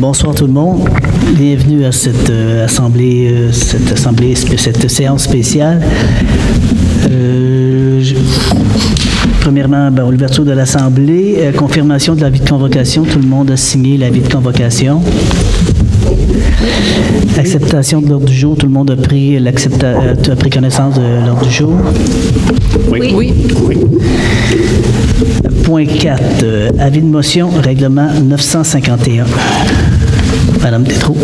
Bonsoir tout le monde. Bienvenue à cette séance spéciale. Premièrement, l'ouverture de l'Assemblée, confirmation de l'avis de convocation. Tout le monde a signé l'avis de convocation. Acceptation de l'ordre du jour. Tout le monde a pris connaissance de l'ordre du jour. Oui. Point 4. Avis de motion, règlement 951. Madame Tétrault.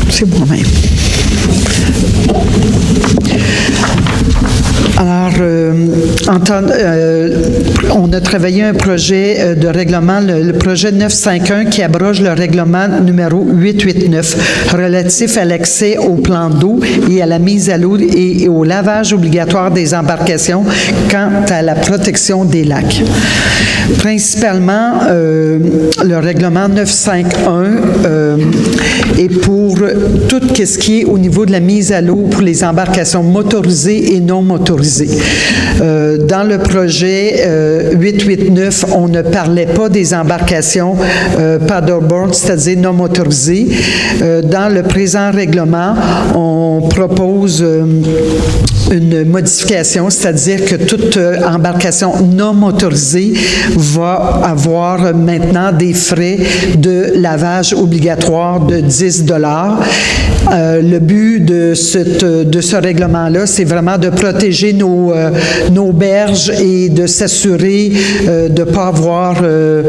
C'est moi-même. Alors, on a travaillé un projet de règlement, le projet 951 qui abroge le règlement numéro 889 relatif à l'accès au plan d'eau et à la mise à l'eau et au lavage obligatoire des embarcations quant à la protection des lacs. Principalement, le règlement 951 est pour tout ce qui est au niveau de la mise à l'eau pour les embarcations motorisées et non motorisées. Dans le projet 889, on ne parlait pas des embarcations paddleboard, c'est-à-dire non motorisées. Dans le présent règlement, on propose une modification, c'est-à-dire que toute embarcation non motorisée va avoir maintenant des frais de lavage obligatoire de 10 $. Le but de ce règlement-là, c'est vraiment de protéger nos berges et de s'assurer de pas avoir de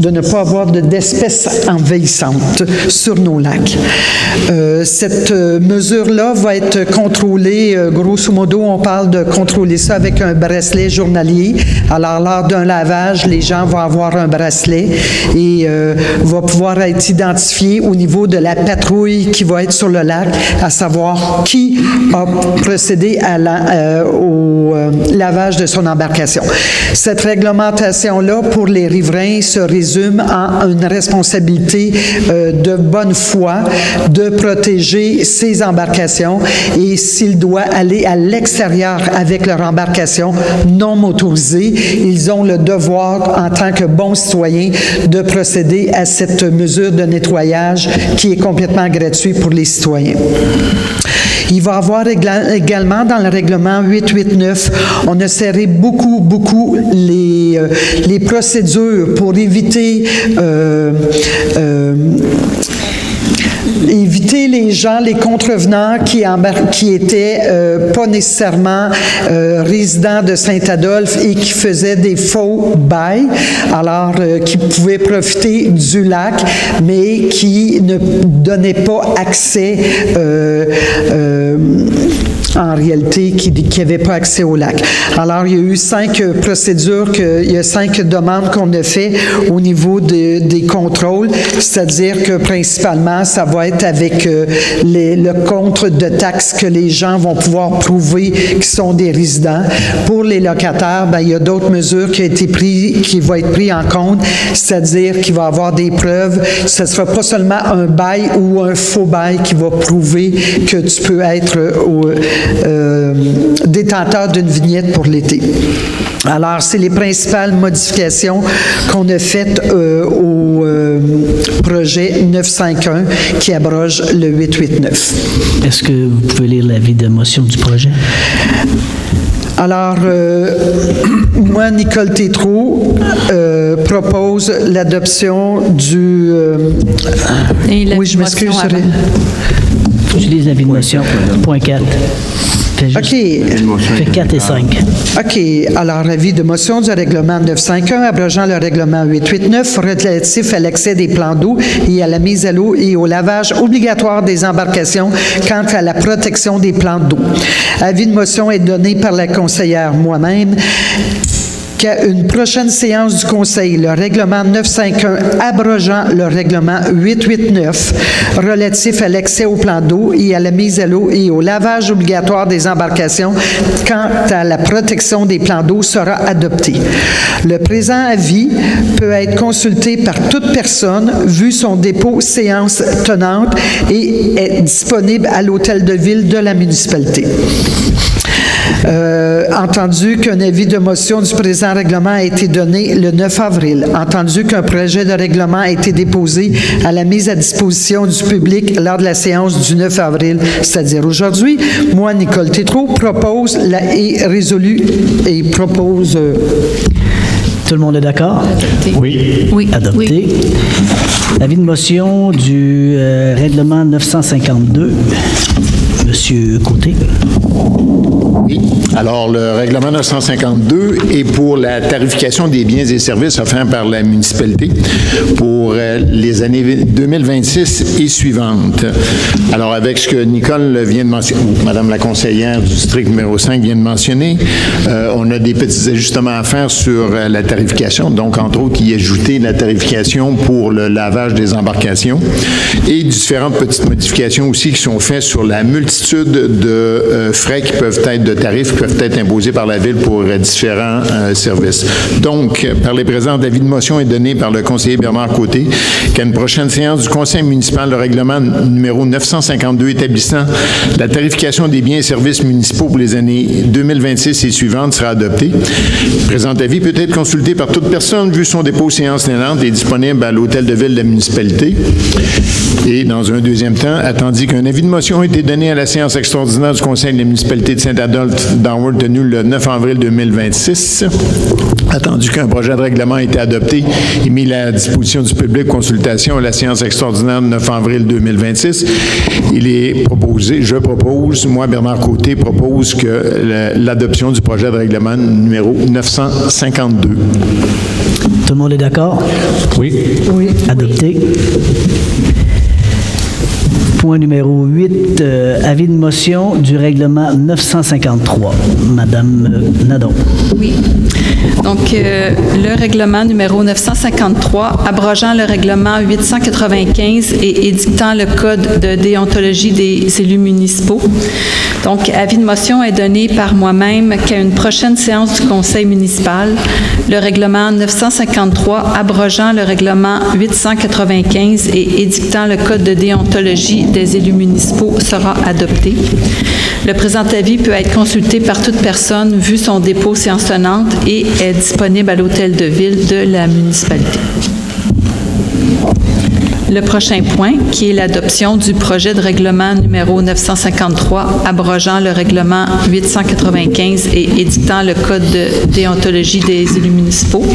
ne pas avoir d'espèces envahissantes sur nos lacs. Cette mesure-là va être contrôlée, grosso modo, on parle de contrôler ça avec un bracelet journalier. Alors, lors d'un lavage, les gens vont avoir un bracelet et va pouvoir être identifié au niveau de la patrouille qui va être sur le lac, à savoir qui a procédé au lavage de son embarcation. Cette réglementation-là, pour les riverains, se résume en une responsabilité de bonne foi de protéger ses embarcations et s'ils doivent aller à l'extérieur avec leur embarcation non motorisée, ils ont le devoir, en tant que bons citoyens, de procéder à cette mesure de nettoyage qui est complètement gratuite pour les citoyens. Il va y avoir également dans le règlement 889, on a serré beaucoup les procédures pour éviter les gens, les contrevenants qui étaient pas nécessairement résidents de Saint-Adolphe et qui faisaient des faux bails, alors qui pouvaient profiter du lac, mais qui ne donnaient pas accès en réalité, qui n'avaient pas accès au lac. Alors, il y a eu 5 procédures, il y a 5 demandes qu'on a fait au niveau des contrôles, c'est-à-dire que principalement, ça va être avec le compte de taxes que les gens vont pouvoir prouver qu'ils sont des résidents. Pour les locataires, il y a d'autres mesures qui vont être prises en compte, c'est-à-dire qu'il va y avoir des preuves. Ce ne sera pas seulement un bail ou un faux bail qui va prouver que tu peux être détenteur d'une vignette pour l'été. Alors, c'est les principales modifications qu'on a faites au projet 951 qui abroge le 889. Est-ce que vous pouvez lire l'avis de motion du projet? Alors, moi, Nicole Tétrault, propose l'adoption du... oui, je m'excuse. Je lis l'avis de motion. Point 4. OK. Fait 4 et 5. OK. Alors, avis de motion du règlement 951 abrogeant le règlement 889 relatif à l'accès des plans d'eau et à la mise à l'eau et au lavage obligatoire des embarcations quant à la protection des plans d'eau. Avis de motion est donné par la conseillère moi-même. Qu'à une prochaine séance du Conseil, le règlement 951 abrogeant le règlement 889 relatif à l'accès au plan d'eau et à la mise à l'eau et au lavage obligatoire des embarcations quant à la protection des plans d'eau sera adopté. Le présent avis peut être consulté par toute personne vu son dépôt séance tenante et est disponible à l'hôtel de ville de la municipalité. Entendu qu'un avis de motion du présent règlement a été donné le 9 avril. Entendu qu'un projet de règlement a été déposé à la mise à disposition du public lors de la séance du 9 avril, c'est-à-dire aujourd'hui, moi, Nicole Tétrault, propose propose... Tout le monde est d'accord? Oui. Oui. Adopté. Oui. Avis de motion du règlement 952. Monsieur Côté. Oui. Alors, le règlement 952 est pour la tarification des biens et services offerts par la municipalité pour les années 2026 et suivantes. Alors, avec ce que Nicole vient de mentionner, ou Madame la conseillère du district numéro 5 vient de mentionner, on a des petits ajustements à faire sur la tarification. Donc, entre autres, y ajouter la tarification pour le lavage des embarcations et différentes petites modifications aussi qui sont faites sur la multitude de frais qui peuvent être de tarifs qui peuvent être imposés par la Ville pour différents services. Donc, par les présents, l'avis de motion est donné par le conseiller Bernard Côté qu'à une prochaine séance du Conseil municipal, le règlement numéro 952 établissant la tarification des biens et services municipaux pour les années 2026 et suivantes sera adopté. Le présent avis peut être consulté par toute personne vu son dépôt séance tenante et disponible à l'hôtel de ville de la municipalité. Et dans un deuxième temps, attendu qu'un avis de motion a été donné à la séance extraordinaire du Conseil de la municipalité de Saint-Adolphe d'Howard tenue le 9 avril 2026, attendu qu'un projet de règlement a été adopté et mis à la disposition du public pour consultation à la séance extraordinaire du 9 avril 2026, il est proposé, moi Bernard Côté, propose que l'adoption du projet de règlement numéro 952. Tout le monde est d'accord? Oui. Adopté. Point numéro 8, avis de motion du règlement 953. Madame Nadon. Oui. Donc, le règlement numéro 953, abrogeant le règlement 895 et édictant le code de déontologie des élus municipaux. Donc, avis de motion est donné par moi-même qu'à une prochaine séance du Conseil municipal, le règlement 953, abrogeant le règlement 895 et édictant le code de déontologie des élus municipaux sera adopté. Le présent avis peut être consulté par toute personne vu son dépôt séance tenante et est disponible à l'hôtel de ville de la municipalité. Le prochain point, qui est l'adoption du projet de règlement numéro 953, abrogeant le règlement 895 et édictant le code de déontologie des élus municipaux.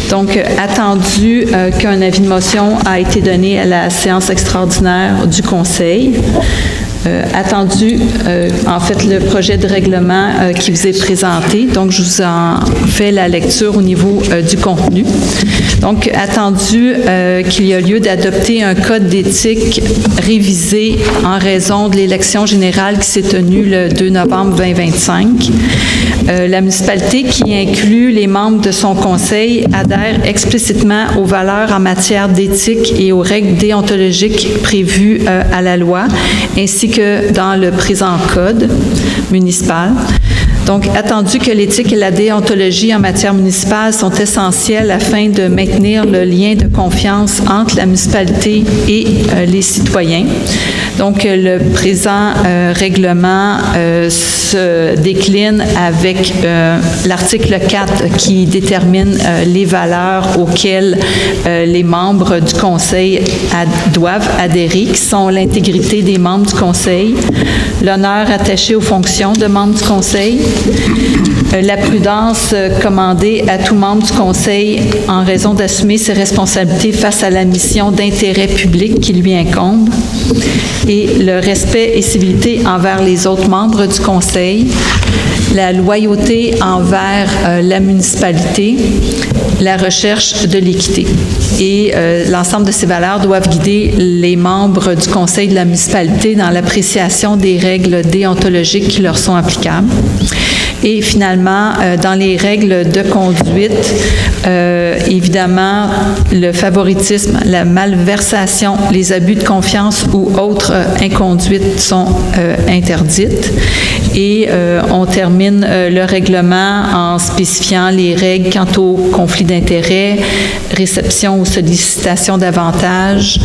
Donc, attendu qu'un avis de motion a été donné à la séance extraordinaire du Conseil. Attendu, en fait, le projet de règlement qui vous est présenté. Donc, je vous en fais la lecture au niveau du contenu. Donc, attendu qu'il y a lieu d'adopter un code d'éthique révisé en raison de l'élection générale qui s'est tenue le 2 novembre 2025. La municipalité, qui inclut les membres de son conseil, adhère explicitement aux valeurs en matière d'éthique et aux règles déontologiques prévues à la loi, ainsi que dans le présent code municipal. Donc, attendu que l'éthique et la déontologie en matière municipale sont essentielles afin de maintenir le lien de confiance entre la municipalité et les citoyens. Donc, le présent règlement se décline avec l'article 4 qui détermine les valeurs auxquelles les membres du Conseil doivent adhérer, qui sont l'intégrité des membres du Conseil, l'honneur attaché aux fonctions de membres du Conseil, la prudence commandée à tout membre du Conseil en raison d'assumer ses responsabilités face à la mission d'intérêt public qui lui incombe, et le respect et civilité envers les autres membres du Conseil, la loyauté envers la municipalité, la recherche de l'équité. Et l'ensemble de ces valeurs doivent guider les membres du Conseil de la municipalité dans l'appréciation des règles déontologiques qui leur sont applicables. Et finalement, dans les règles de conduite, évidemment, le favoritisme, la malversation, les abus de confiance ou autres inconduites sont interdites. Et on termine le règlement en spécifiant les règles quant au conflit d'intérêts, réception ou sollicitation d'avantages,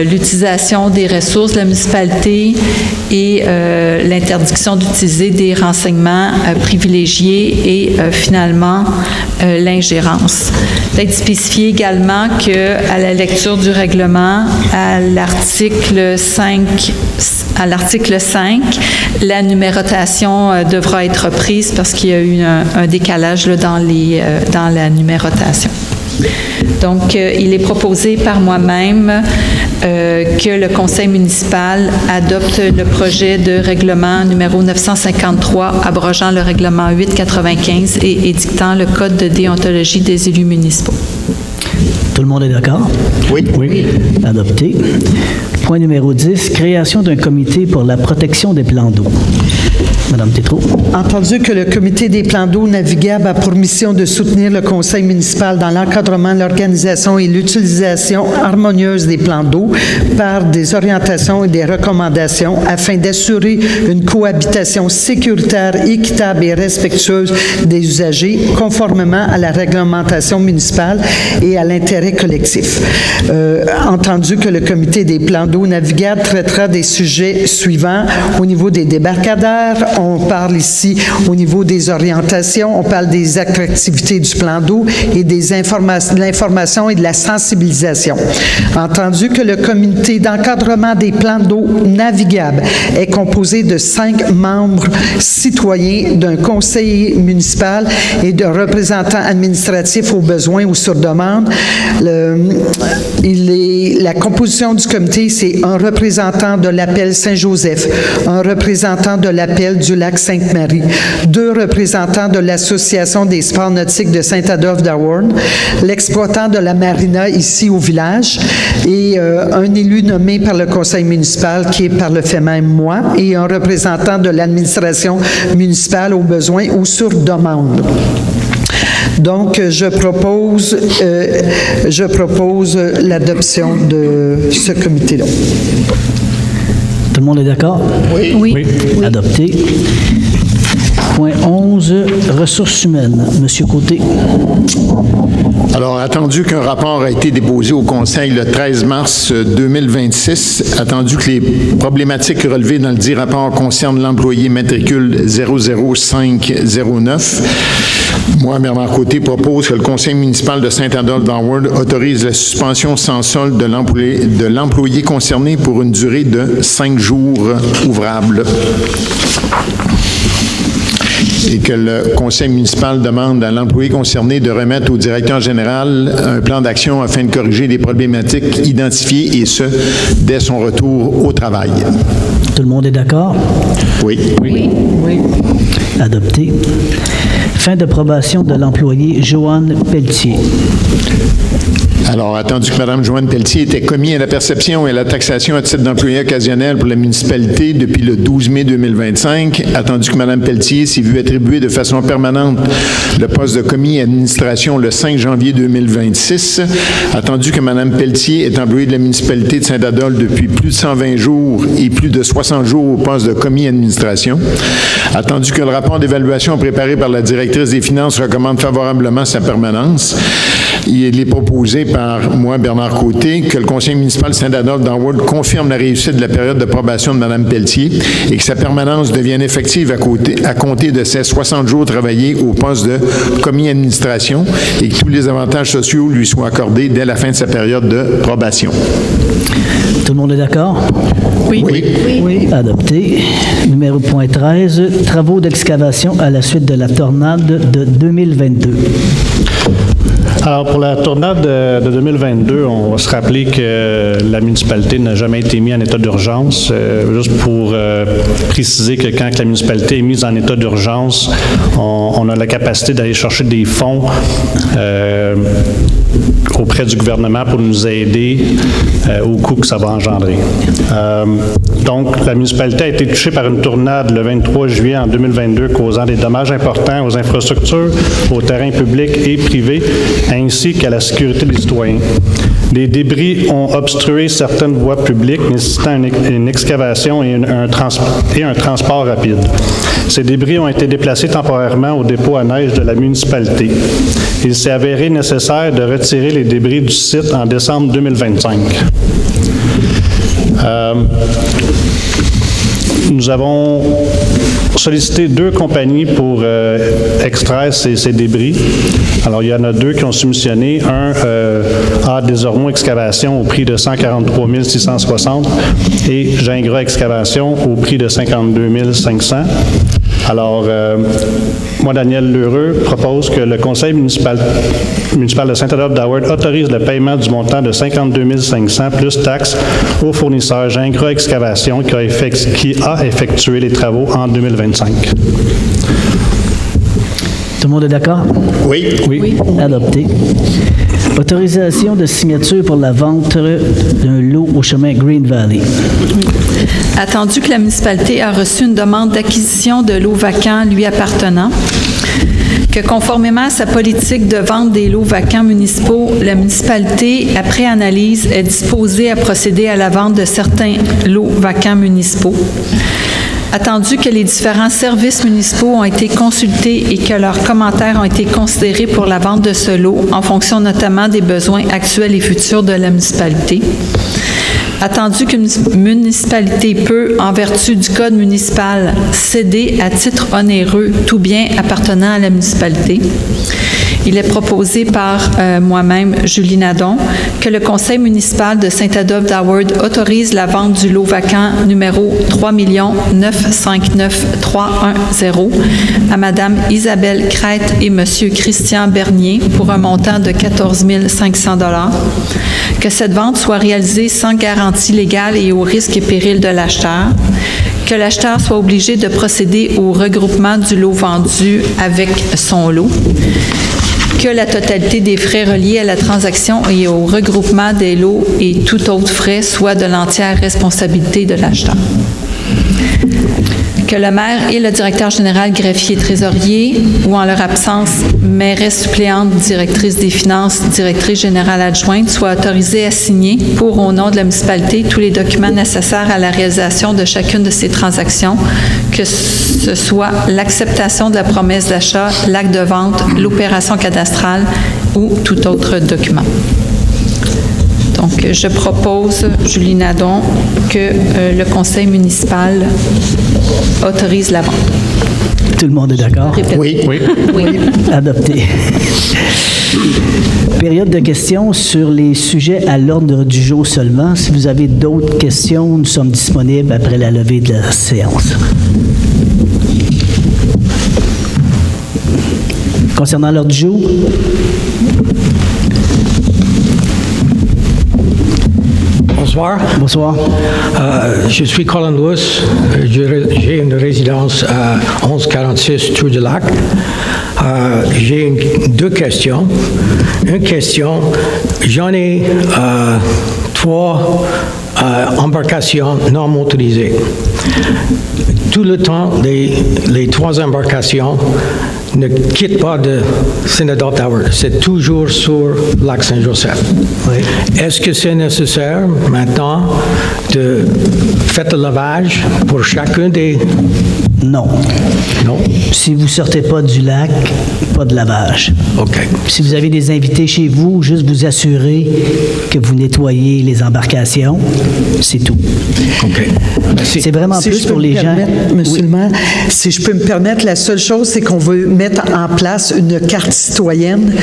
l'utilisation des ressources de la municipalité et l'interdiction d'utiliser des renseignements privilégiés et finalement l'ingérence. Peut-être spécifier également qu'à la lecture du règlement, à l'article 5, la numérotation devra être prise parce qu'il y a eu un décalage là, dans la numérotation. Donc, il est proposé par moi-même que le conseil municipal adopte le projet de règlement numéro 953 abrogeant le règlement 895 et édictant le code de déontologie des élus municipaux. Tout le monde est d'accord? Oui. Adopté. Point numéro 10, création d'un comité pour la protection des plans d'eau. Madame Tétrault. Entendu que le comité des plans d'eau navigables a pour mission de soutenir le conseil municipal dans l'encadrement, l'organisation et l'utilisation harmonieuse des plans d'eau par des orientations et des recommandations afin d'assurer une cohabitation sécuritaire, équitable et respectueuse des usagers conformément à la réglementation municipale et à l'intérêt collectif. Entendu que le comité des plans d'eau navigables traitera des sujets suivants au niveau des débarcadères. On parle ici au niveau des orientations, on parle des attractivités du plan d'eau et de l'information et de la sensibilisation. Entendu que le comité d'encadrement des plans d'eau navigables est composé de 5 membres citoyens, d'un conseiller municipal et de représentants administratifs aux besoins ou sur demande. La composition du comité, c'est un représentant de l'appel Saint-Joseph, un représentant de l'appel du lac Sainte-Marie, 2 représentants de l'Association des sports nautiques de Saint-Adolphe-d'Haworn, l'exploitant de la marina ici au village et un élu nommé par le conseil municipal qui est par le fait même moi et un représentant de l'administration municipale aux besoins ou sur demande. Donc, je propose l'adoption de ce comité-là. Tout le monde est d'accord? Oui. Adopté. Point 11, ressources humaines. Monsieur Côté. Alors, attendu qu'un rapport a été déposé au Conseil le 13 mars 2026, attendu que les problématiques relevées dans le dit rapport concernent l'employé matricule 00509, moi, Bernard Côté, propose que le Conseil municipal de Saint-Adolphe-d'Haworn autorise la suspension sans solde de l'employé concerné pour une durée de 5 jours ouvrables. Et que le conseil municipal demande à l'employé concerné de remettre au directeur général un plan d'action afin de corriger les problématiques identifiées et ce, dès son retour au travail. Tout le monde est d'accord? Oui. Adopté. Fin de probation de l'employé Joanne Pelletier. Alors, attendu que Mme Joanne Pelletier était commis à la perception et à la taxation à titre d'employé occasionnel pour la municipalité depuis le 12 mai 2025, attendu que Mme Pelletier s'est vue attribuer de façon permanente le poste de commis à administration le 5 janvier 2026, attendu que Mme Pelletier est employée de la municipalité de Saint-Adolphe depuis plus de 120 jours et plus de 60 jours au poste de commis à administration, attendu que le rapport d'évaluation préparé par la directrice des finances recommande favorablement sa permanence. Il est proposé par moi, Bernard Côté, que le conseil municipal de Saint-Adolphe-d'Haworn confirme la réussite de la période de probation de Mme Pelletier et que sa permanence devienne effective à compter de ses 60 jours travaillés au poste de commis administration et que tous les avantages sociaux lui soient accordés dès la fin de sa période de probation. Tout le monde est d'accord? Oui. Adopté. Numéro point 13, travaux d'excavation à la suite de la tornade de 2022. Alors, pour la tornade de 2022, on va se rappeler que la municipalité n'a jamais été mise en état d'urgence. Juste pour préciser que quand la municipalité est mise en état d'urgence, on a la capacité d'aller chercher des fonds auprès du gouvernement pour nous aider au coût que ça va engendrer. Donc, la municipalité a été touchée par une tornade le 23 juillet en 2022, causant des dommages importants aux infrastructures, aux terrains publics et privés, ainsi qu'à la sécurité des citoyens. Les débris ont obstrué certaines voies publiques, nécessitant une excavation et un transport rapide. Ces débris ont été déplacés temporairement au dépôt à neige de la municipalité. Il s'est avéré nécessaire de retirer les débris du site en décembre 2025. Nous avons sollicité 2 compagnies pour extraire ces débris. Alors, il y en a 2 qui ont soumissionné. Un a Desormeaux Excavation au prix de 143 660 et Gingras Excavation au prix de 52 500. Alors, moi, Daniel Lheureux, propose que le conseil municipal de Saint-Adolphe-d'Howard autorise le paiement du montant de 52 500 plus taxes au fournisseur Gingras Excavation qui a effectué les travaux en 2025. Tout le monde est d'accord? Oui. Oui. Adopté. Autorisation de signature pour la vente d'un lot au chemin Green Valley. Attendu que la municipalité a reçu une demande d'acquisition de lots vacants lui appartenant, que conformément à sa politique de vente des lots vacants municipaux, la municipalité, après analyse, est disposée à procéder à la vente de certains lots vacants municipaux. Attendu que les différents services municipaux ont été consultés et que leurs commentaires ont été considérés pour la vente de ce lot, en fonction notamment des besoins actuels et futurs de la municipalité. Attendu qu'une municipalité peut, en vertu du Code municipal, céder à titre onéreux tout bien appartenant à la municipalité. Il est proposé par moi-même, Julie Nadon, que le conseil municipal de Saint-Adolphe-d'Howard autorise la vente du lot vacant numéro 3 959 310 à Mme Isabelle Crête et M. Christian Bernier pour un montant de 14 500 $. Que cette vente soit réalisée sans garantie légale et au risque et péril de l'acheteur. Que l'acheteur soit obligé de procéder au regroupement du lot vendu avec son lot. Que la totalité des frais reliés à la transaction et au regroupement des lots et tout autre frais soit de l'entière responsabilité de l'acheteur. Que le maire et le directeur général, greffier, trésorier, ou en leur absence, mairesse suppléante, directrice des finances, directrice générale adjointe, soient autorisés à signer pour, au nom de la municipalité, tous les documents nécessaires à la réalisation de chacune de ces transactions, que ce soit l'acceptation de la promesse d'achat, l'acte de vente, l'opération cadastrale ou tout autre document. Donc, je propose, Julie Nadon, que le conseil municipal autorise la vente. Tout le monde est d'accord? Oui. Adopté. Période de questions sur les sujets à l'ordre du jour seulement. Si vous avez d'autres questions, nous sommes disponibles après la levée de la séance. Concernant l'ordre du jour? Bonsoir. Bonsoir. Je suis Colin Lewis. J'ai une résidence à 1146 Trou-du-Lac. J'ai deux questions. Une question, j'en ai 3 embarcations non motorisées. Tout le temps, les 3 embarcations ne quittent pas de Saint-Adolphe-d'Howard. C'est toujours sur lac Saint-Joseph. Oui. Est-ce que c'est nécessaire maintenant de faire le lavage pour chacun des... Non. Non? Si vous ne sortez pas du lac, pas de lavage. OK. Si vous avez des invités chez vous, juste vous assurer que vous nettoyez les embarcations, c'est tout. OK. Merci. C'est vraiment Si plus je peux pour me les gens. permettre, Monsieur Oui. le maire, si je peux me permettre, la seule chose, c'est qu'on veut mettre en place une carte citoyenne.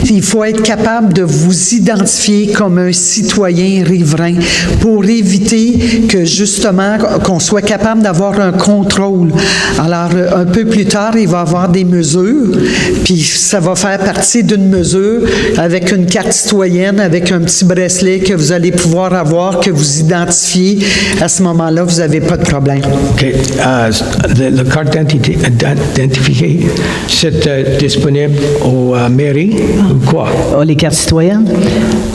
Il faut être capable de vous identifier comme un citoyen riverain pour éviter que, justement, qu'on soit capable d'avoir un contrôle. Alors, un peu plus tard, il va y avoir des mesures, puis ça va faire partie d'une mesure avec une carte citoyenne, avec un petit bracelet que vous allez pouvoir avoir, que vous identifiez. À ce moment-là, vous n'avez pas de problème. OK. Le carte d'identifié, c'est disponible aux mairies ou quoi? Ah, les cartes citoyennes,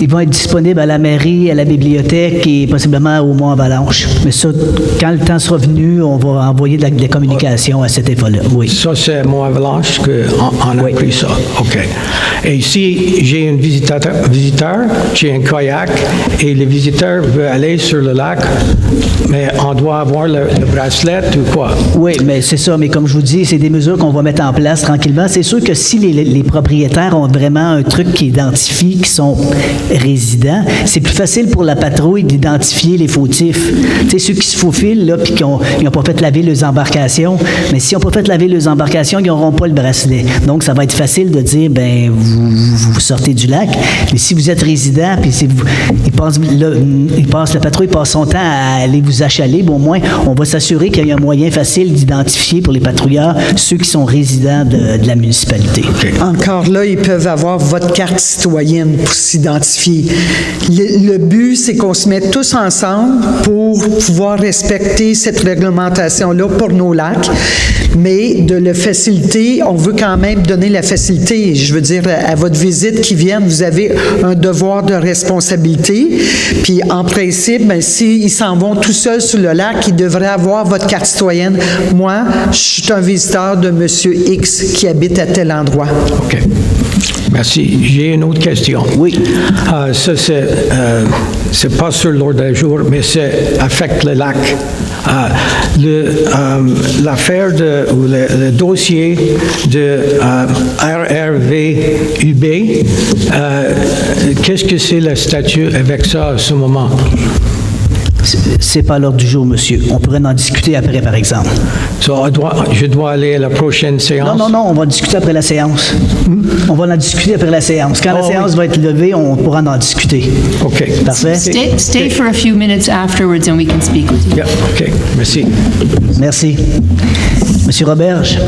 ils vont être disponibles à la mairie, à la bibliothèque et possiblement au Mont-Avalanche. Mais ça, quand le temps sera venu, on va envoyer des communications communication à cet effet-là, oui. Ça, c'est mon avalanche qu'on a Oui. pris ça. OK. Et si j'ai un visiteur, j'ai un kayak, et le visiteur veut aller sur le lac, mais on doit avoir le bracelet ou quoi? Oui, mais c'est ça. Mais comme je vous dis, c'est des mesures qu'on va mettre en place tranquillement. C'est sûr que si les propriétaires ont vraiment un truc qui identifie qu'ils sont résidents, c'est plus facile pour la patrouille d'identifier les fautifs. Tu sais, ceux qui se faufilent, là, puis qui n'ont pas fait laver leurs embarcations, mais s'ils n'ont pas fait laver leurs embarcations, ils n'auront pas le bracelet. Donc, ça va être facile de dire, ben vous sortez du lac. Mais si vous êtes résident, puis la patrouille passe son temps à aller vous achaler, bon, au moins, on va s'assurer qu'il y a un moyen facile d'identifier pour les patrouilleurs ceux qui sont résidents de la municipalité. Encore là, ils peuvent avoir votre carte citoyenne pour s'identifier. Le but, c'est qu'on se mette tous ensemble pour pouvoir respecter cette réglementation-là pour nos lacs, mais de le faciliter, on veut quand même donner la facilité. Je veux dire, à votre visite qui vient, vous avez un devoir de responsabilité, puis en principe, ben, s'ils s'en vont tout seuls sur le lac, ils devraient avoir votre carte citoyenne. Moi, je suis un visiteur de M. X qui habite à tel endroit. OK. Merci. J'ai une autre question. Oui. Ça, c'est pas sur l'ordre du jour, mais ça affecte le lac. L'affaire ou le dossier de RRVUB, qu'est-ce que c'est le statut avec ça à ce moment? C'est pas l'ordre du jour, monsieur. On pourrait en discuter après, par exemple. Je dois aller à la prochaine séance? Non, on va discuter après la séance. On va en discuter après la séance. Quand la séance va être levée, on pourra en discuter. OK. Parfait? Stay for a few minutes afterwards and we can speak with you. Yeah, OK. Merci. Merci. Monsieur Roberge?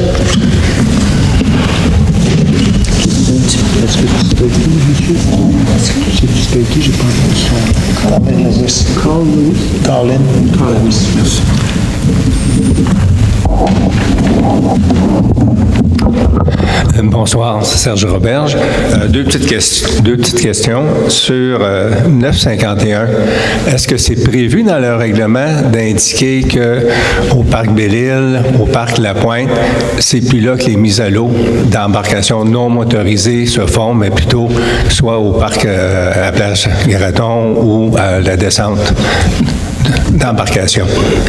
Bonsoir, c'est Serge Roberge. Deux petites questions sur 951. Est-ce que c'est prévu dans le règlement d'indiquer qu'au parc Belle-Île, au parc La Pointe, c'est plus là que les mises à l'eau d'embarcations non motorisées se font, mais plutôt soit au parc à la plage Graton ou à la descente d'embarcation?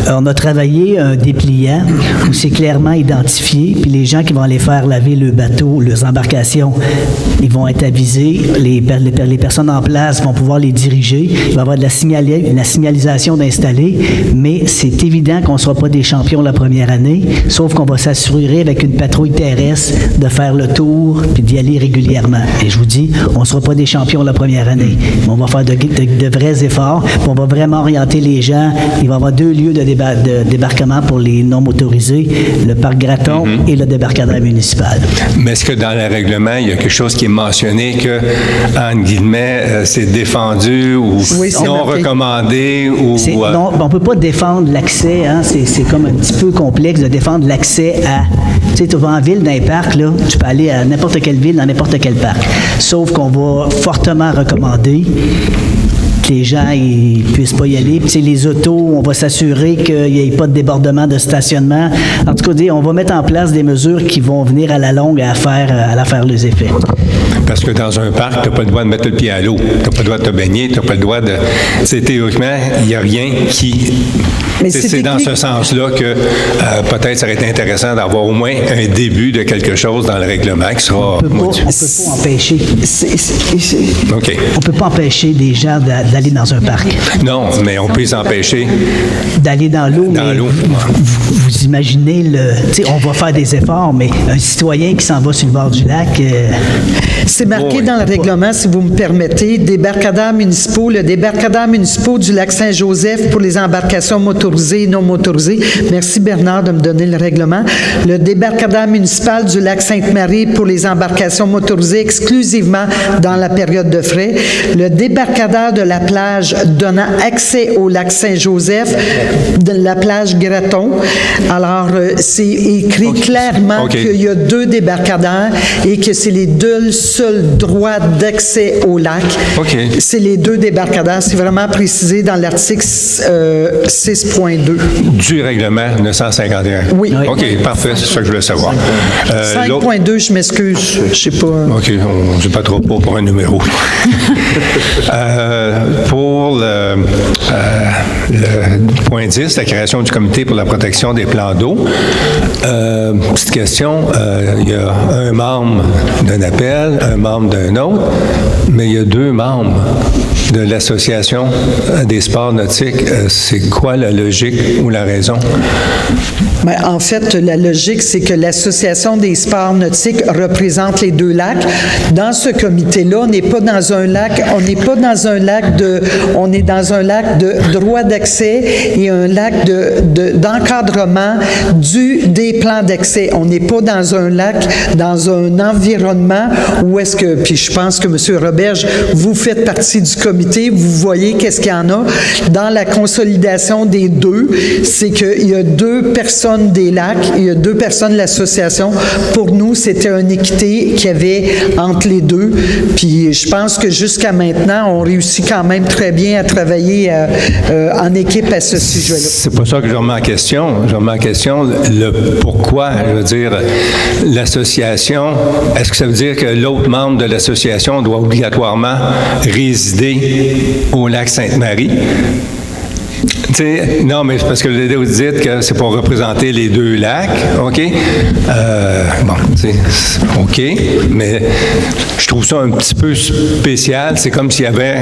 On a travaillé un dépliant où c'est clairement identifié, puis les gens qui vont aller faire laver le bateau, leurs embarcations, ils vont être avisés, les personnes en place vont pouvoir les diriger, il va y avoir de la signalisation d'installer, mais c'est évident qu'on ne sera pas des champions la première année, sauf qu'on va s'assurer avec une patrouille terrestre de faire le tour puis d'y aller régulièrement. Et je vous dis, on ne sera pas des champions la première année, mais on va faire de vrais efforts, puis on va vraiment orienter les gens. Il va y avoir 2 lieux de débarquement pour les non-motorisés, le parc Graton et le débarcadère municipal. Mais est-ce que dans le règlement, il y a quelque chose qui est mentionné que, en guillemets, c'est défendu ou non recommandé? Non, on ne peut pas défendre l'accès. Hein, c'est comme un petit peu complexe de défendre l'accès à... Tu sais, tu vas en ville, dans un parc, là, tu peux aller à n'importe quelle ville, dans n'importe quel parc. Sauf qu'on va fortement recommander que les gens ne puissent pas y aller. Puis, les autos, on va s'assurer qu'il n'y ait pas de débordement de stationnement. En tout cas, on va mettre en place des mesures qui vont venir à la longue à faire les effets. Parce que dans un parc, tu n'as pas le droit de mettre le pied à l'eau. Tu n'as pas le droit de te baigner, tu n'as pas le droit de... Théoriquement, il n'y a rien qui... C'est dans ce sens-là que peut-être ça aurait été intéressant d'avoir au moins un début de quelque chose dans le règlement qui sera... On ne peut pas empêcher. OK. On ne peut pas empêcher des gens d'aller dans un parc. Non, mais on peut les empêcher... D'aller dans l'eau. Vous imaginez, on va faire des efforts, mais un citoyen qui s'en va sur le bord du lac... C'est marqué dans le règlement, si vous me permettez, débarcadères municipaux, le débarcadère municipal du lac Saint-Joseph pour les embarcations motorisées et non motorisées. Merci Bernard de me donner le règlement. Le débarcadère municipal du lac Sainte-Marie pour les embarcations motorisées exclusivement dans la période de frais. Le débarcadère de la plage donnant accès au lac Saint-Joseph, de la plage Graton. Alors, c'est écrit clairement qu'il y a 2 débarcadères et que c'est les 2 seuls droits d'accès au lac. C'est les 2 débarcadères. C'est vraiment précisé dans l'article 6.1 5.2. Du règlement 951? Oui. OK, parfait, c'est ça que je voulais savoir. 5.2, je m'excuse, je sais pas. OK, on ne sait pas trop pour un numéro. Pour le point 10, la création du comité pour la protection des plans d'eau, petite question, il y a un membre d'un appel, un membre d'un autre, mais il y a 2 membres de l'Association des sports nautiques. C'est quoi la logique ou la raison? Mais en fait, la logique, c'est que l'Association des sports nautiques représente les 2 lacs. Dans ce comité-là, on n'est pas dans un lac, on est dans un lac de droit d'accès et un lac d'encadrement des plans d'accès. On n'est pas dans un lac, dans un environnement où est-ce que, puis je pense que M. Roberge, vous faites partie du comité, vous voyez qu'est-ce qu'il y en a. Dans la consolidation des 2, c'est qu'il y a 2 personnes des lacs, il y a 2 personnes de l'association. Pour nous, c'était une équité qu'il y avait entre les 2. Puis je pense que jusqu'à maintenant, on réussit quand même très bien à travailler en équipe à ce sujet-là. C'est pas ça que je remets en question. Je remets en question le pourquoi. Je veux dire, l'association, est-ce que ça veut dire que l'autre membre de l'association doit obligatoirement résider au lac Sainte-Marie? Non, mais c'est parce que vous dites que c'est pour représenter les 2 lacs, OK? OK, mais je trouve ça un petit peu spécial. C'est comme s'il y avait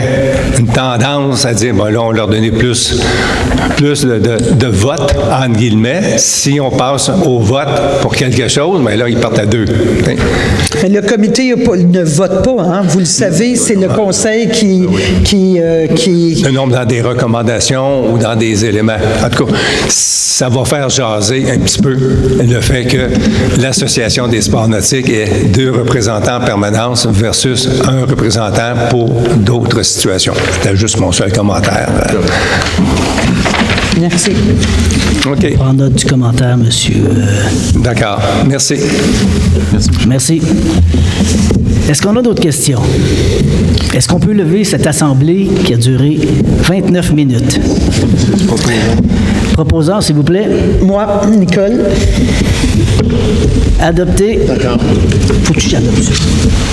une tendance à dire, bon, là, on leur donnait plus de vote, entre guillemets. Si on passe au vote pour quelque chose, mais là, ils partent à 2. Mais le comité ne vote pas, hein? Vous le savez, c'est le conseil qui... Le nombre dans des recommandations ou dans des éléments. En tout cas, ça va faire jaser un petit peu le fait que l'Association des sports nautiques ait 2 représentants en permanence versus un représentant pour d'autres situations. C'était juste mon seul commentaire. Merci. OK. Prends note du commentaire, monsieur. D'accord. Merci. Merci. Est-ce qu'on a d'autres questions? Est-ce qu'on peut lever cette assemblée qui a duré 29 minutes? Proposant, s'il vous plaît. Moi, Nicole. Adopté. D'accord. Faut que tu adoptes ça.